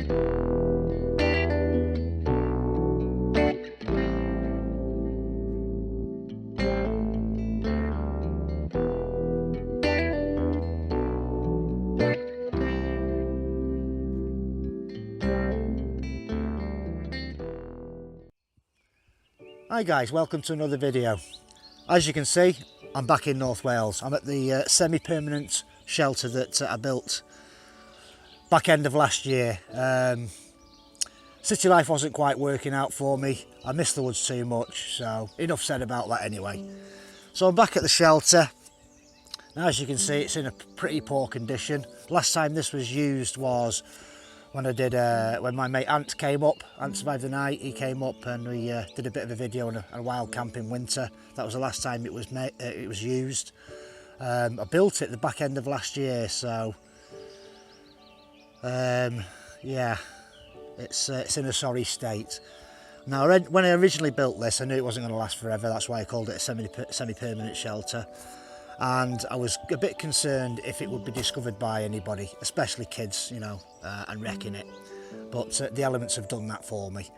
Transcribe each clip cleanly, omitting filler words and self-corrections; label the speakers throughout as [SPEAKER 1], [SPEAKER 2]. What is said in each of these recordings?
[SPEAKER 1] Hi guys, welcome to another video. As you can see, I'm back in North Wales. I'm at the semi-permanent shelter that I built back end of last year. City life wasn't quite working out for me. I missed the woods too much, so enough said about that anyway. So I'm back at the shelter. Now, as you can see, it's in a pretty poor condition. Last time this was used was when when my mate Ant came up. Ant survived the night. He came up and we did a bit of a video on a wild camp in winter. That was the last time it was used. I built it the back end of last year, so yeah, it's in a sorry state. Now, when I originally built this, I knew it wasn't going to last forever. That's why I called it a semi-permanent shelter. And I was a bit concerned if it would be discovered by anybody, especially kids, you know, and wrecking it. But the elements have done that for me.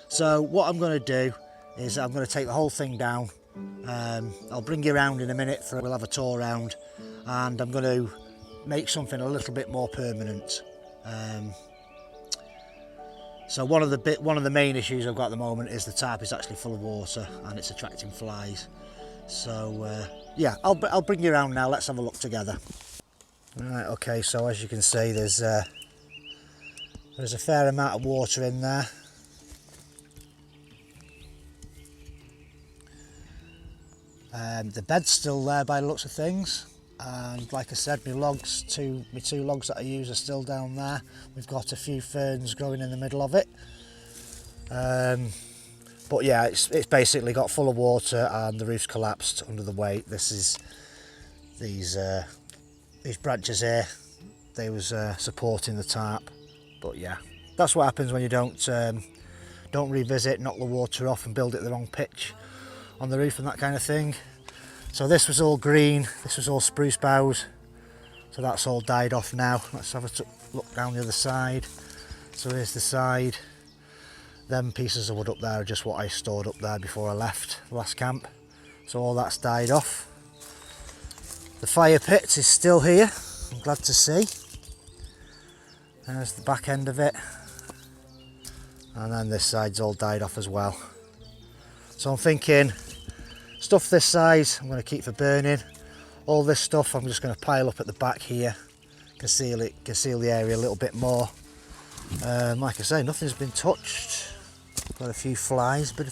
[SPEAKER 1] So what I'm going to do is I'm going to take the whole thing down. I'll bring you around in a minute, we'll have a tour around, and I'm going to make something a little bit more permanent. So one of the main issues I've got at the moment is the tarp is actually full of water and it's attracting flies. So yeah, I'll bring you around now. Let's have a look together. Right, okay, so as you can see, there's a fair amount of water in there. The bed's still there by the looks of things, and like I said, my two logs that I use are still down there. We've got a few ferns growing in the middle of it. But yeah, it's basically got full of water and the roof's collapsed under the weight. This is these branches here. They was supporting the tarp. But yeah, that's what happens when you don't revisit, knock the water off and build it the wrong pitch on the roof and that kind of thing. So this was all green. This was all spruce boughs. So that's all died off now. Let's have a look down the other side. So here's the side. Them pieces of wood up there are just what I stored up there before I left the last camp. So all that's died off. The fire pit is still here, I'm glad to see. There's the back end of it. And then this side's all died off as well. So I'm thinking, stuff this size I'm going to keep for burning. All this stuff I'm just going to pile up at the back here, conceal the area a little bit more. Like I say, nothing's been touched. Got a few flies, bit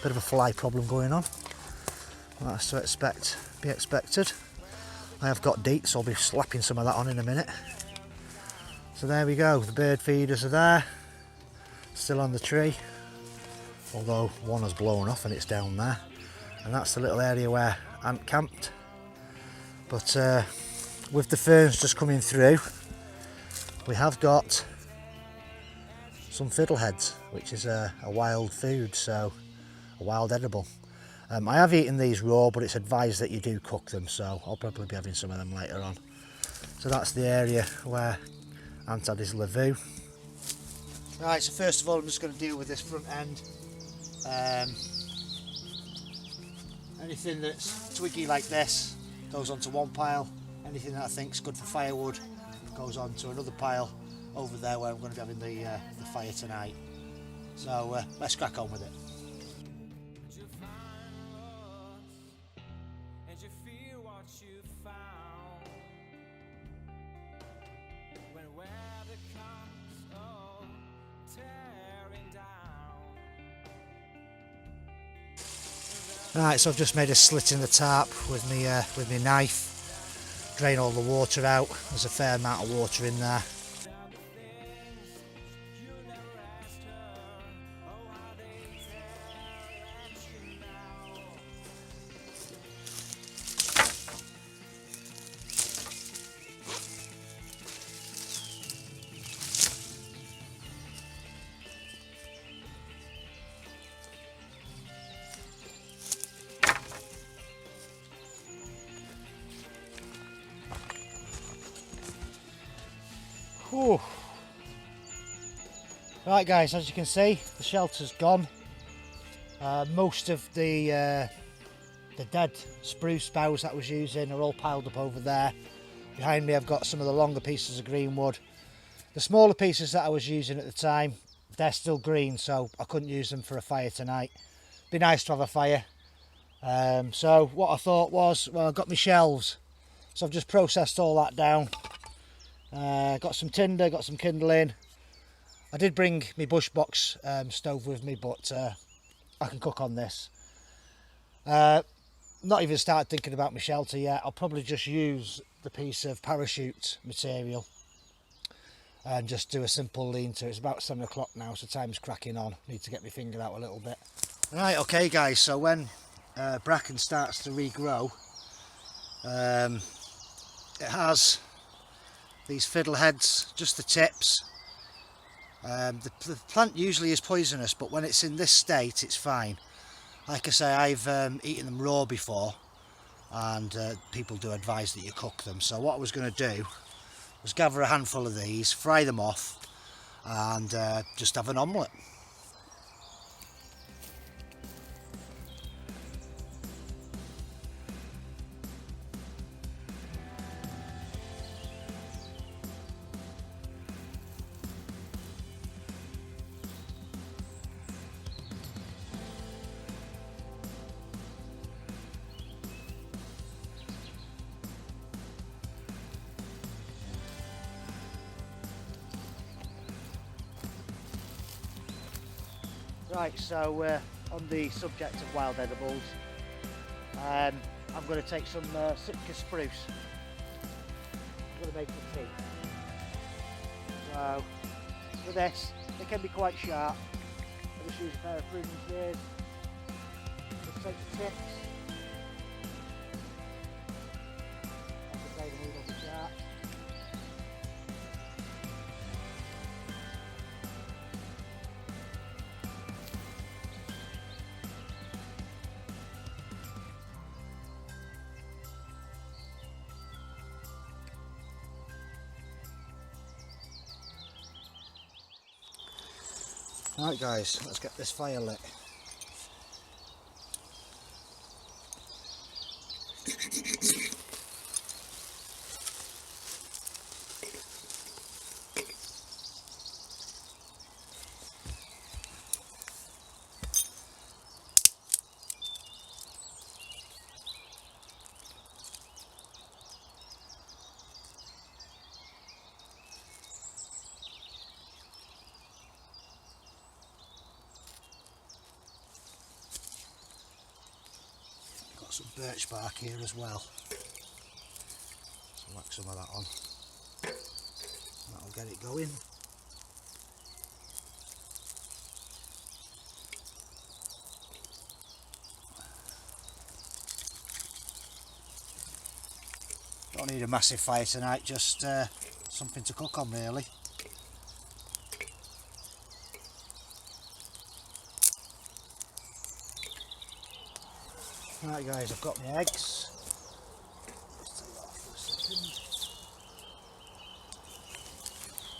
[SPEAKER 1] of a fly problem going on. Well, that's to be expected. I have got DEET, so I'll be slapping some of that on in a minute. So there we go, the bird feeders are there, still on the tree, although one has blown off and it's down there. And that's the little area where Ant camped. But with the ferns just coming through, we have got some fiddleheads, which is a wild food, so a wild edible. I have eaten these raw, but it's advised that you do cook them, so I'll probably be having some of them later on. So that's the area where Ant had his lavoo. Right, so first of all I'm just going to deal with this front end. Anything that's twiggy like this goes onto one pile. Anything that I think's good for firewood goes onto another pile over there where I'm going to be having the fire tonight. So let's crack on with it. Right, so I've just made a slit in the tarp with my knife, drain all the water out. There's a fair amount of water in there. Whew. Right guys, as you can see, the shelter's gone. Most of the dead spruce boughs that I was using are all piled up over there. Behind me I've got some of the longer pieces of green wood. The smaller pieces that I was using at the time, they're still green, so I couldn't use them for a fire tonight. Be nice to have a fire. So what I thought was, well, I've got my shelves, so I've just processed all that down. Got some tinder, got some kindling. I did bring my bush box stove with me, but I can cook on this. Not even started thinking about my shelter yet. I'll probably just use the piece of parachute material and just do a simple lean-to. It's about 7 o'clock now, so time's cracking on. Need to get my finger out a little bit. Right, okay guys, so when bracken starts to regrow, it has these fiddleheads, just the tips. The plant usually is poisonous, but when it's in this state it's fine. Like I say, I've eaten them raw before, and people do advise that you cook them. So what I was going to do was gather a handful of these, fry them off, and just have an omelette. Right, so on the subject of wild edibles, I'm going to take some Sitka spruce. I'm going to make the tea. So with this, it can be quite sharp. I just use a pair of pruning shears. Just take the tips. Like I say, the needles are sharp. Right guys, let's get this fire lit. Some birch bark here as well, so whack some of that on, that'll get it going. Don't need a massive fire tonight, just something to cook on really. Right guys, I've got my eggs. Let's take that off for a second.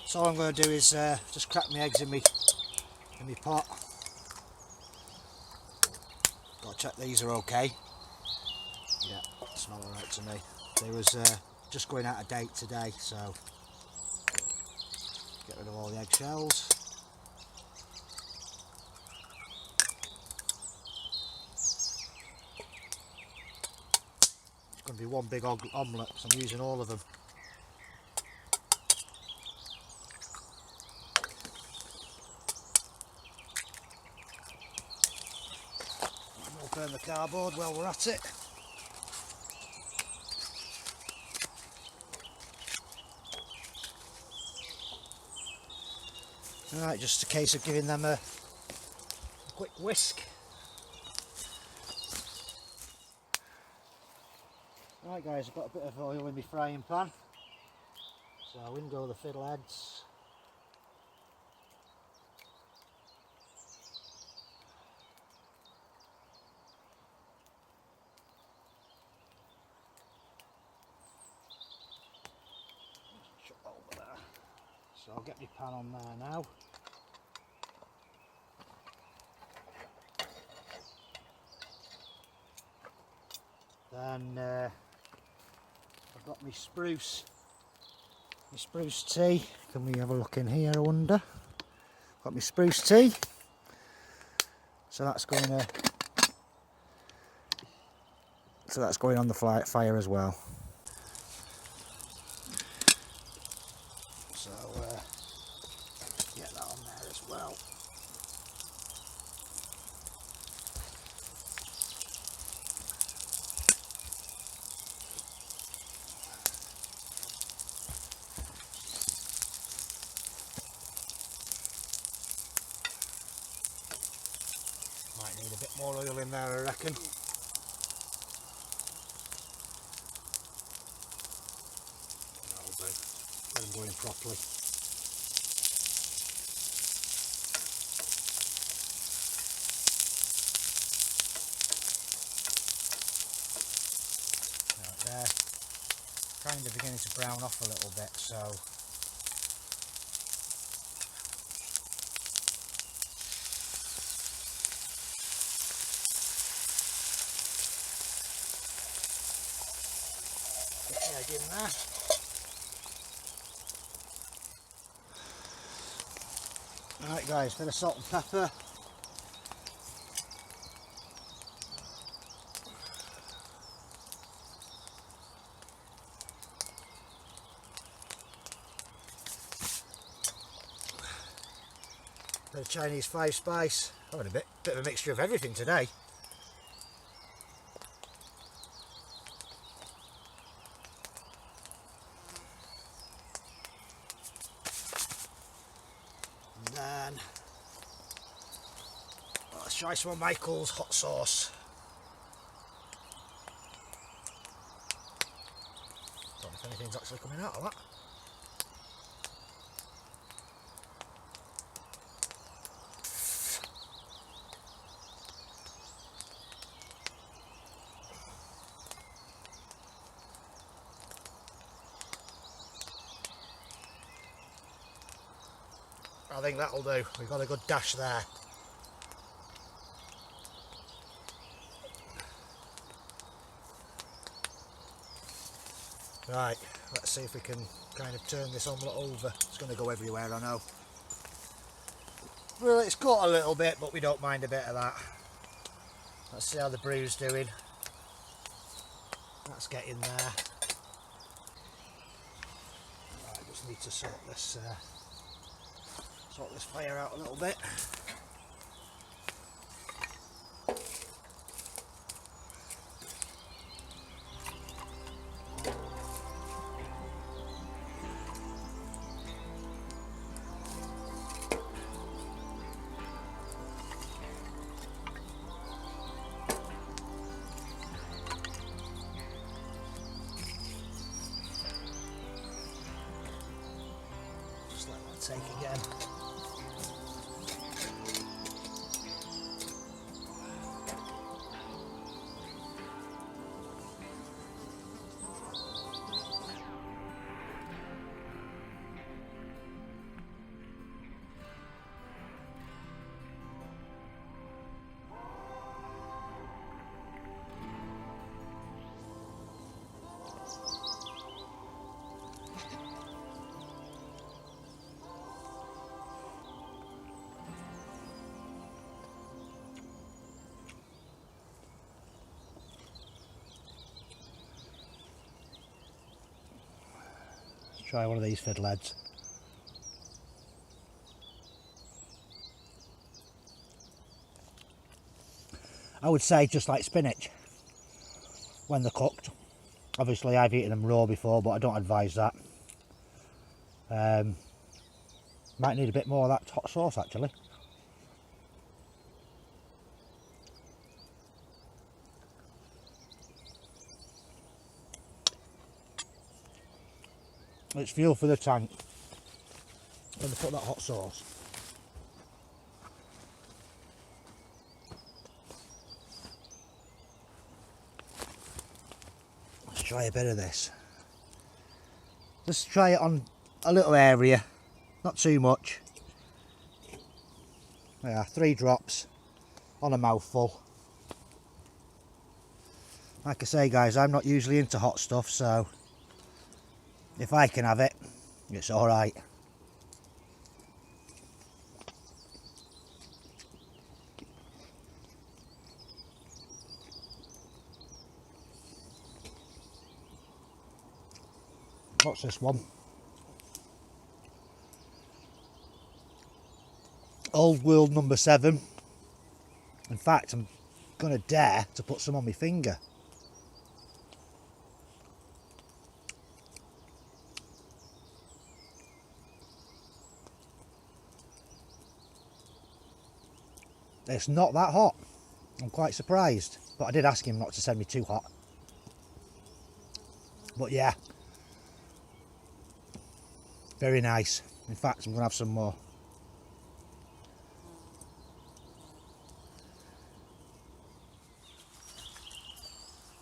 [SPEAKER 1] So all I'm going to do is just crack my eggs in my pot. Got to check these are okay. Yeah, smell alright to me. They was just going out of date today, so get rid of all the eggshells. It's going to be one big omelette because I'm using all of them. We'll burn the cardboard while we're at it. Alright, just a case of giving them a quick whisk. Right guys, I've got a bit of oil in my frying pan, so in go the fiddleheads. Chuck over there. So I'll get my pan on there now. And I've got my spruce tea. Can we have a look in here, I wonder? Got my spruce tea. So that's going on the fire as well. So get that on there as well. Might need a bit more oil in there, I reckon. That'll do. Get them going properly. Right, they're kind of beginning to brown off a little bit, so egg in there. Alright guys, bit of salt and pepper. Bit of Chinese 5-spice. Having a bit of a mixture of everything today. And then let's try some of Michael's hot sauce. Don't know if anything's actually coming out of that. I think that'll do. We've got a good dash there. Right, let's see if we can kind of turn this omelette over. It's going to go everywhere, I know. Well, it's cut a little bit, but we don't mind a bit of that. Let's see how the brew's doing. That's getting there. Right, just need to sort this fire out a little bit. Just let that take again. Try one of these fiddleheads. I would say just like spinach when they're cooked. Obviously I've eaten them raw before, but I don't advise that. Might need a bit more of that hot sauce actually. It's fuel for the tank when they put that hot sauce. Let's try a bit of this. Just try it on a little area, not too much. Yeah, 3 drops on a mouthful. Like I say guys, I'm not usually into hot stuff, so if I can have it, it's alright. What's this one? Old World number 7. In fact, I'm going to dare to put some on my finger. It's not that hot. I'm quite surprised, but I did ask him not to send me too hot. But yeah, very nice. In fact, I'm going to have some more.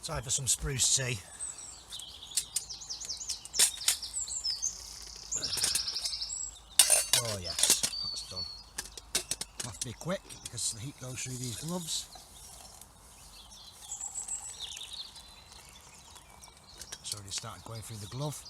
[SPEAKER 1] Time for some spruce tea. Oh yes, that's done. Have to be quick because the heat goes through these gloves. It's already started going through the glove.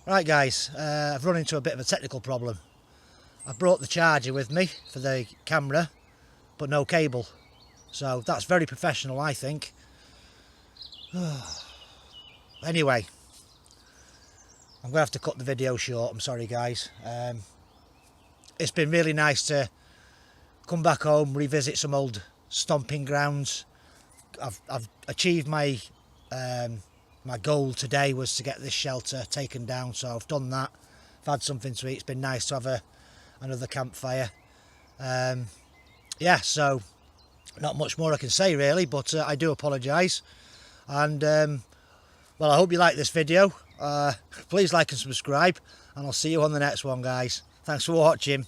[SPEAKER 1] Right guys, I've run into a bit of a technical problem. I brought the charger with me for the camera, but no cable. So that's very professional, I think. Anyway, I'm going to have to cut the video short, I'm sorry guys. It's been really nice to come back home, revisit some old stomping grounds. I've achieved my my goal today was to get this shelter taken down, so I've done that. I've had something to eat. It's been nice to have another campfire. Yeah, so not much more I can say really, but I do apologise. And well, I hope you like this video. Please like and subscribe, and I'll see you on the next one guys. Thanks for watching.